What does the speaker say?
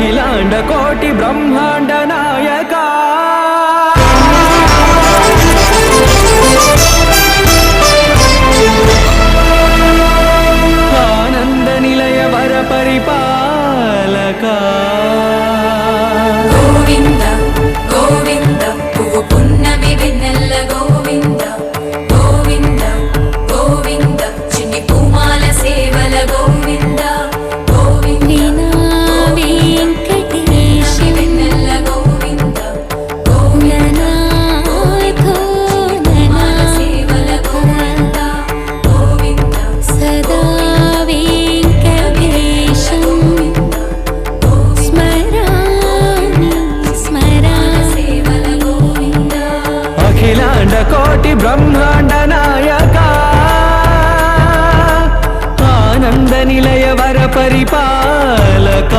అఖిలాండ కోటి బ్రహ్మాండ నాయక ఆనంద నిలయ వర పరిపాలక గోవింద గోవింద పువ్వు పున్నమి వెన్నెల్ల గోవింద గోవింద గోవింద చిన్ని పూమాల సేవల గోవింద గోవింద వెంకటేశ వెన్నెల్ల గోవింద గోవింద పూమాల సేవల గోవింద గోవింద సదా వెంకటేశం స్మరామి సేవల గోవింద అఖిలాండ కోటి బ్రహ్మాండ నాయక ఆనంద నిలయ వర పరిపాలక